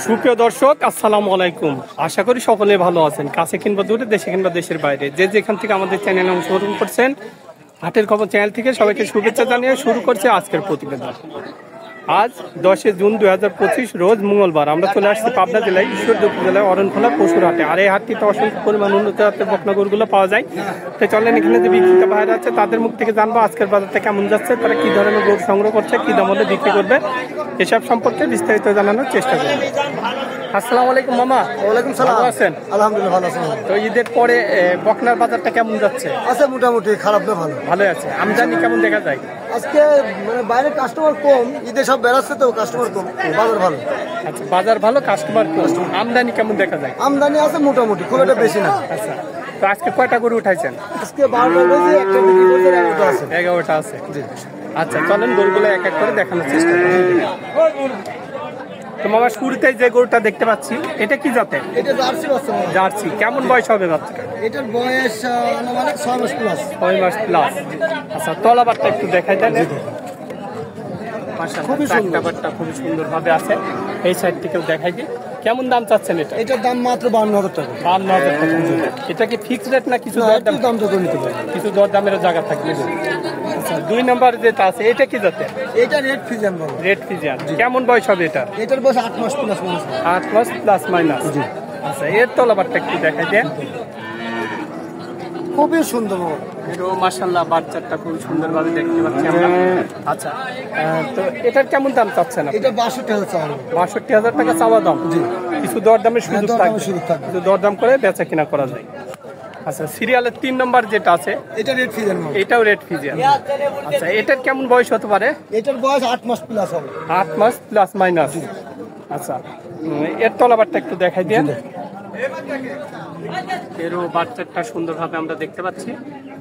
সুপ্রিয় দর্শক, আসসালামু আলাইকুম। আশা করি সকলে ভালো আছেন। কাছে কিংবা দূরে, দেশে কিংবা দেশের বাইরে, যে যেখান থেকে আমাদের চ্যানেলে অংশগ্রহণ করছেন, হাটের খবর চ্যানেল থেকে সবাইকে শুভেচ্ছা জানিয়ে শুরু করছে আজকের প্রতিবেদন। আজ 10 জুন 2025 রোজ মঙ্গলবার। আমরা চলে আসছি পাবনা জেলায় ঈশ্বরদী উপজেলায় অরণখোলা পশুর হাটে। আর এই হাটটিতে অসংখ্য পরিমাণ উন্নত জাতের বকনা গরুগুলো পাওয়া যায়। তো চলেন এখানে যে বিক্রেতা ভাইরা আছে তাদের মুখ থেকে জানবো আজকের বাজারটা কেমন যাচ্ছে, তারা কি ধরনের গরু সংগ্রহ করছে, কি দাম হলে বিক্রি করবে, এসব সম্পর্কে বিস্তারিত জানানোর চেষ্টা করবো। আসসালামু আলাইকুম মামা। ওয়ালাইকুম সালাম। ভালো আছেন? আলহামদুলিল্লাহ ভালো আছেন। তো ঈদের পরে বকনার বাজারটা কেমন যাচ্ছে? আছে মোটামুটি, খারাপ না, ভালো ভালো আছে। আমদানি কেমন দেখা যায়? আজকে মানে বাইরে কাস্টমার কম, ঈদে সব বেড়াচ্ছে তো কাস্টমার কম, বাজার ভালো। আচ্ছা, বাজার ভালো, কাস্টমার কম। আমদানি কেমন দেখা যায়? আমদানি আছে মোটামুটি, খুব একটা বেশি না। আচ্ছা, তো আজকে কয়টা গরু উঠাইছেন? আজকে 12টা বেজে একটা বিক্রি করতে 11টা আছে। 11টা আছে। আচ্ছা, চলেন গরুগুলো এক এক করে দেখানোর চেষ্টা করি। তো মামা, শুরুতে যে গরুটা দেখতে পাচ্ছি, এটা কি জাতের? এটা জার্সি বাচ্চা। জার্সি। কেমন বয়স হবে বাচ্চাটা? এটার বয়স আনুমানিক 6 মাস প্লাস। 6 মাস প্লাস। আচ্ছা, তলাবারটা একটু দেখাই দেন। খুবই সুন্দর, খুবই সুন্দর ভাবে আছে। এই সাইড থেকেও দেখাই দিই। কেমন দাম চাচ্ছেন এটা? এটার দাম মাত্র 52,000 টাকা। 52,000 টাকা। এটা কি ফিক্সড রেট না কিছু দরদাম? দাম তো করে নিতে পারে, কিছু দরদামের জায়গা থাকবে। আচ্ছা, 2 নম্বর যেটা আছে, এটা কি জাতের? এটা রেড ফিজিয়ান বলে। Red Friesian. কেমন বয়স হবে এটা? এটার বয়স 8 মাস প্লাস মাইনাস। 8 মাস প্লাস মাইনাস। আচ্ছা, এর তলাবারটা একটু দেখাই দেন। খুবই সুন্দর। এরও মাশাআল্লাহ বাচ্চাটা খুব সুন্দরভাবে দেখতে পাচ্ছি আমরা। আচ্ছা, তো এটার কেমন দাম চাচ্ছেন আপনি? এটা 62,000 চাওয়া। 62,000 টাকা চাওয়া দাম। কিছু দরদামের সুযোগ থাকবে, কিছু দরদাম করে বেচা কিনা করা যায়। আচ্ছা, সিরিয়ালের 3 নম্বর যেটা আছে, এটা রেড ফিজিয়ান। এটাও রেড ফিজিয়ান। আচ্ছা, এটার কেমন বয়স হতে পারে? এটার বয়স 8 মাস প্লাস হবে। 8 মাস প্লাস মাইনাস। আচ্ছা, এর তলাবারটা একটু দেখাই দেন। এরও বাচ্চাটা সুন্দরভাবে আমরা দেখতে পাচ্ছি।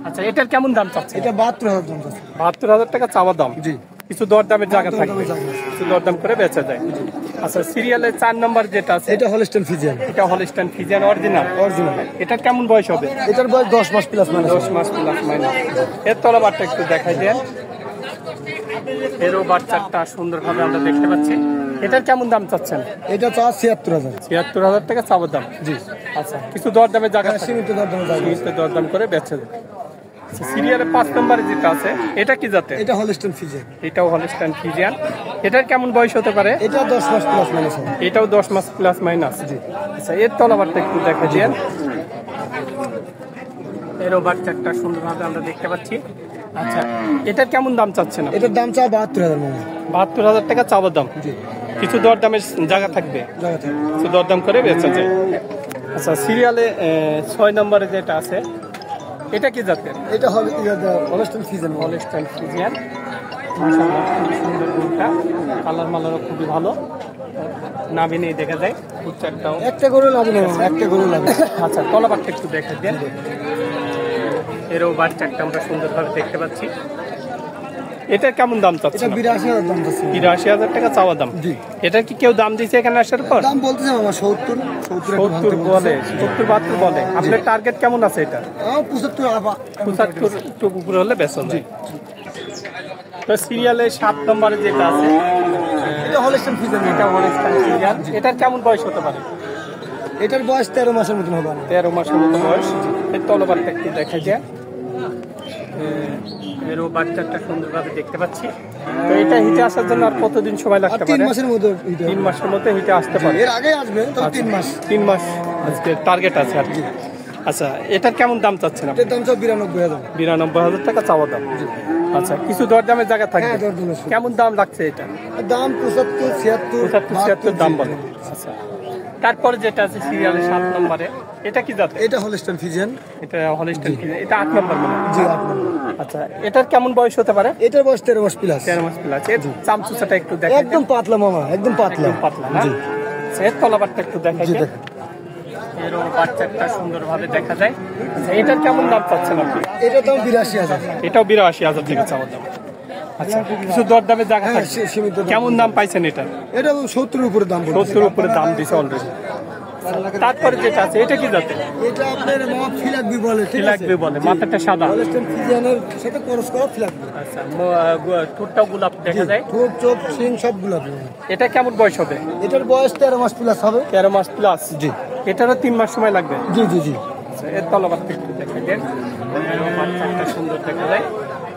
আচ্ছা, এটার কেমন দাম চাচ্ছে? এটা 72,000 দাম চাচ্ছে। 72,000 টাকা চাওয়া দাম। জি, কিছু দরদামের জায়গা থাকবে, কিছু দরদাম করে বেচা যায়। আচ্ছা, সিরিয়ালের 4 নম্বর যেটা আছে, এটা হলস্টাইন ফিজিয়ান। এটা হলস্টাইন ফিজিয়ান অরিজিনাল। অরিজিনাল। এটার কেমন বয়স হবে? এটার বয়স 10 মাস প্লাস মাইনাস। 10 মাস প্লাস মাইনাস। এর তলাবারটা একটু দেখাই দেন। এরও বাচ্চাটা সুন্দরভাবে আমরা দেখতে পাচ্ছি। এটার কেমন দাম চাচ্ছেন? এটা চাওয়া 76,000। 76,000 টাকা চাওয়া দাম। জি। আচ্ছা, কিছু দরদামের জায়গা থাকবে, সীমিত দরদাম যাবে। সীমিত দরদাম করে বেচা যায়। আচ্ছা, সিরিয়ালের 5 নম্বরে যেটা আছে, এটা কি জাতে? এটা হলস্টাইন ফিজিয়ান। এটাও হলস্টাইন ফিজিয়ান। এটার কেমন বয়স হতে পারে? এটা 10 মাস প্লাস মাইনাস হবে। এটাও 10 মাস প্লাস মাইনাস। জি। আচ্ছা, এর তলাবারটা একটু দেখা দেন। এরও বাচ্চাটা সুন্দরভাবে আমরা দেখতে পাচ্ছি। আচ্ছা, এটার কেমন দাম চাচ্ছেন? এটার দাম চাওয়া 72,000 মানে। 72,000 টাকা চাওয়া দাম। জি। কিছু দরদামের জায়গা থাকবে, জায়গা থাকে। কিছু দরদাম করে বেচা যায়। আচ্ছা, সিরিয়ালে 6 নম্বরে যেটা আছে, এটা কি জাতের? এটা হলস্টাইন ফিজিয়ান। Holstein Friesian. মাশাআল্লাহ, খুবই সুন্দর গরুটা। কালার মালারও খুবই ভালো। নাভি নেই দেখা যায়। উচ্চারটাও একটা গরু লাগে না, একটা গরু লাগে। আচ্ছা, তলাবারটা একটু দেখা দেন। এরও বাচ্চাটা আমরা সুন্দরভাবে দেখতে পাচ্ছি। এটার কেমন দাম চাচ্ছে? এটা 82,000 দাম চাচ্ছে। 82,000 টাকা চাওয়া দাম। জি। এটা কি কেউ দাম দিয়েছে এখানে আসার পর? দাম বলতেছে মামা 70 70 বলে, 70-72 বলে। আপনার টার্গেট কেমন আছে এটা? 75 আবা। 75 টুকু উপরে হলে বেচা যায়। তো সিরিয়ালে 7 নম্বরে যেটা আছে, এটা হলস্টাইন ফিজিয়ান। এটা হলস্টাইন ফিজিয়ান। এটার কেমন বয়স হতে পারে? এটার বয়স 13 মাসের মতন হবে। 13 মাসের মতো বয়স। এর তলবারটা একটু দেখা যায়। এরও বাচ্চাটা সুন্দরভাবে দেখতে পাচ্ছি। তো এটা হিটে আসার জন্য আর কতদিন সময় লাগতে পারে? 3 মাসের মধ্যে। 3 মাসের মধ্যে হিটে আসতে পারে। এর আগে আসবে তো 3 মাস। 3 মাস আজকে টার্গেট আছে আর কি। আচ্ছা, এটার কেমন দাম চাচ্ছেন আপনি? এটার দাম চাও 92,000। 92,000 টাকা চাওয়া দাম। আচ্ছা, কিছু দরদামের জায়গা থাকবে। হ্যাঁ, দরদাম আছে। কেমন দাম লাগছে এটা? দাম 75, 76, 76 দাম বলে। আচ্ছা, তারপরে যেটা আছে সিরিয়ালের 7 নম্বরে, এটা কি জাত? এটা হলস্টাইন ফিজিয়ান। এটা হলস্টাইন ফিজিয়ান। এটা 8 নম্বর মানে। জি, 8 নম্বর। আচ্ছা, এটার কেমন বয়স হতে পারে? এটার বয়স 13 মাস প্লাস। 13 মাস প্লাস। এর চামচুচাটা একটু দেখেন। একদম পাতলা মামা, একদম পাতলা। পাতলা না? জি। আচ্ছা, এর তলাবারটা একটু দেখাই জি, দেন। দেখেন। এরও বাচ্চাটা সুন্দরভাবে দেখা যায়। আচ্ছা, এটার কেমন দাম চাচ্ছেন আপনি? এটার দাম 82,000। এটাও 82,000 টাকা চাওয়া দাম। আচ্ছা, কিছু দরদামের জায়গা হ্যাঁ, থাকবে। সীমিত দাম। কেমন দাম পাইছেন এটা? এটা 70 উপরে দাম বলছে। 70 উপরে দাম দিছে অলরেডি। তারপরে যেটা আছে, এটা কি জাতে? এটা আপনার মামা ফিলাকবি বলে, ঠিক আছে? ফিলাকবি বলে, মাথাটা সাদা। হলস্টাইন ফিজিয়ানের সাথে ক্রস করা ফিলাকবি। আচ্ছা ঠোঁটটাও গোলাপ দেখা যায়। ঠোঁট চোখ সিং সব গোলাপি। এটা কেমন বয়স হবে? এটার বয়স 13 মাস প্লাস হবে। 13 মাস প্লাস। জি। এটারও 3 মাস সময় লাগবে। জি জি জি। আচ্ছা, এর তলাবারটা একটু দেখাই দেন। বাচ্চাটা সুন্দর দেখা যায়।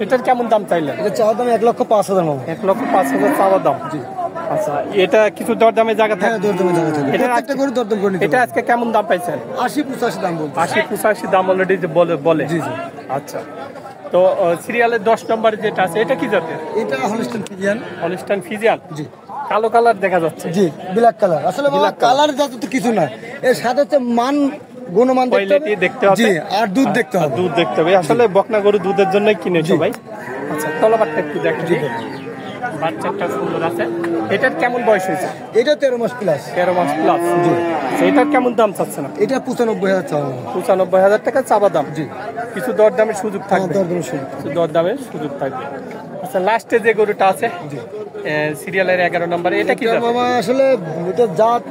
এটার কেমন দাম চাইলেন? এটা চাওয়া দাম 1,05,000 মামা। 1,05,000 চাওয়া দাম। জি। আচ্ছা, এটা কিছু দরদামের জায়গা হ্যাঁ, থাকে? দরদামে জায়গা থাকে। এটা প্রত্যেকটা গরু দরদাম করে নিতে এটা হবে। আজকে কেমন দাম পাইছেন? 80-85 দাম বলতে। 80-85 দাম অলরেডি বলে। জি জি। আচ্ছা, তো সিরিয়ালের 10 নম্বরে যেটা আছে এটা কি জাতের? এটা হলস্টাইন ফ্রিজিয়ান। Holstein Friesian. জি। কালো কালার দেখা যাচ্ছে। জি, ব্ল্যাক কালার। আসলে বাবা কালার যাতে তো কিছু না, এর সাথে হচ্ছে মান গুণমান কোয়ালিটি দেখতে হবে। জি, আর দুধ দেখতে হবে। দুধ দেখতে হবে। আসলে বকনা গরু দুধের জন্যই কিনে সবাই। আচ্ছা, তলাবারটা একটু দেখেন। বাচ্চাটা সুন্দর আছে। এটার কেমন বয়স হয়েছে? এটা 13 মাস প্লাস। 13 মাস প্লাস। জি। এটার কেমন দাম চাচ্ছেন? এটা 95,000 চাওয়া। 95,000 টাকা চাওয়া দাম। জি। কিছু দরদামের সুযোগ থাকবে। দরদামের সুযোগ। কিছু দরদামের সুযোগ থাকবে। আচ্ছা, লাস্টে যে গরুটা আছে সিরিয়ালের 11 নম্বরে, এটা কি এটা জাত? মামা আসলে এটা জাত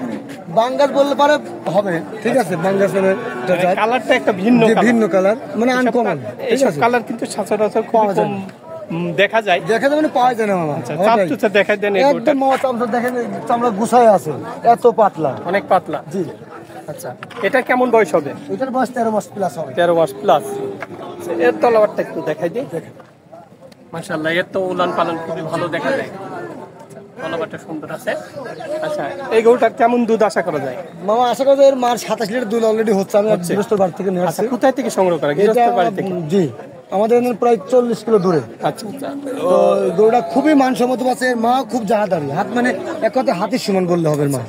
বাঙ্গাস বললে পারে হবে, ঠিক আছে, বাঙ্গাসের এটা জাত। কালারটা একটা ভিন্ন যে কালার। ভিন্ন কালার, মানে আনকমন, ঠিক এইসব আছে। কালার কিন্তু সচরাচর খুব পাওয়া যায় কম না। দেখা যায়। দেখা যাবে না, পাওয়া যায় না মামা। আচ্ছা, চাপচুচা দেখাই দেন এই গরুটা। একদম মামা চামড়া দেখেন, চামড়া গুছায় আছে, এত পাতলা। অনেক পাতলা। জি। আচ্ছা, এটা কেমন বয়স হবে? এটার বয়স 13 মাস প্লাস হবে। 13 মাস প্লাস। এর তলাবারটা একটু দেখাই দিই। মাশাআল্লাহ, এর তো উলান পালন খুবই ভালো দেখা যায়। তলাবারটা সুন্দর আছে। আচ্ছা, এই গরুটার কেমন দুধ আশা করা যায়? মামা আশা করি এর মার 27 লিটার দুধ অলরেডি হচ্ছে। আমি গৃহস্থর বাড়ি থেকে নিয়ে আচ্ছা, আসছি। কোথায় থেকে সংগ্রহ করা? এটা গৃহস্থের বাড়ি থেকে। জি, আমাদের এখানে প্রায় 40 কিলো দূরে। আচ্ছা আচ্ছা। তো গরুটা খুবই মানসম্মত আছে। এর মা খুব জাহাদারি, হাত মানে এক কথায় হাতির সমান বললে হবে। মা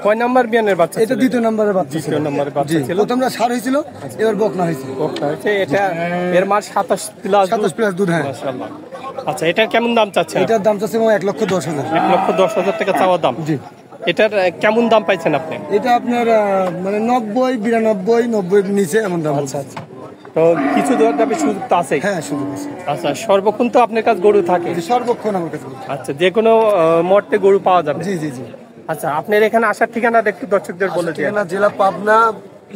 কয় নাম্বার বিয়ানের বাচ্চা? এটা দ্বিতীয় নম্বরের বাচ্চা ছিল। 2 নম্বরের বাচ্চা ছিল। প্রথমটা সার হয়েছিল, এবার বকনা হয়েছিল। বকনা হয়েছে। এটা এর মাস 27 প্লাস। 27 প্লাস দুধ। হ্যাঁ। মাশাআল্লাহ। আচ্ছা, এটার কেমন দাম চাচ্ছেন? এটার দাম চাচ্ছে 1,10,000। 1,10,000 টাকা চাওয়া দাম। জি। এটার কেমন দাম পাইছেন আপনি? এটা আপনার মানে 90, 92, 90 নিচে এমন দাম। আচ্ছা আচ্ছা। তো কিছু দরদামের সুযোগ তো আছে। হ্যাঁ, সুযোগ আছে। আচ্ছা, সর্বক্ষণ তো আপনার কাছে গরু থাকে? সর্বক্ষণ আমার কাছে। আচ্ছা, যে কোনো মুহূর্তে গরু পাওয়া যাবে? জি জি জি। আচ্ছা, আপনার এখানে আসার ঠিকানাটা একটু দর্শকদের বলে দিন। ঠিকানা জেলা পাবনা,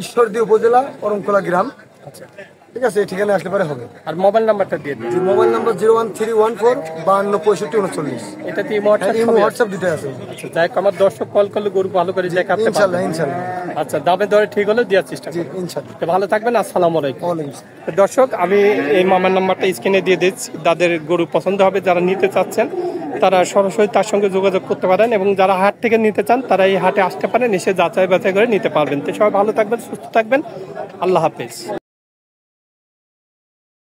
ঈশ্বরদী উপজেলা, করমকলা গ্রাম। আচ্ছা, ঠিক আছে, এই ঠিকানা আসলে পারে হবে। আর মোবাইল নাম্বারটা দিয়ে দিন। Mobile number 01314 526539। এটাতে হোয়াটসঅ্যাপ দুটোই আছে। আচ্ছা, যাই হোক, আমার দর্শক কল করলে গরু ভালো করে দেখাতে পারবে। ইনশাল্লাহ ইনশাল্লাহ। আচ্ছা, দামে দরে ঠিক হলে দেওয়ার চেষ্টা জি, করব। ইনশাল্লাহ। তো ভালো থাকবেন। আসসালামু আলাইকুম। ওয়ালাইকুম আসসালাম। দর্শক, আমি এই মামার নাম্বারটা স্ক্রিনে দিয়ে দিচ্ছি। যাদের গরু পছন্দ হবে, যারা নিতে চাচ্ছেন, তারা সরাসরি তার সঙ্গে যোগাযোগ করতে পারেন, এবং যারা হাট থেকে নিতে চান তারা এই হাটে আসতে পারেন, এসে যাচাই বাছাই করে নিতে পারবেন। তো সবাই ভালো থাকবেন, সুস্থ থাকবেন। আল্লাহ হাফেজ।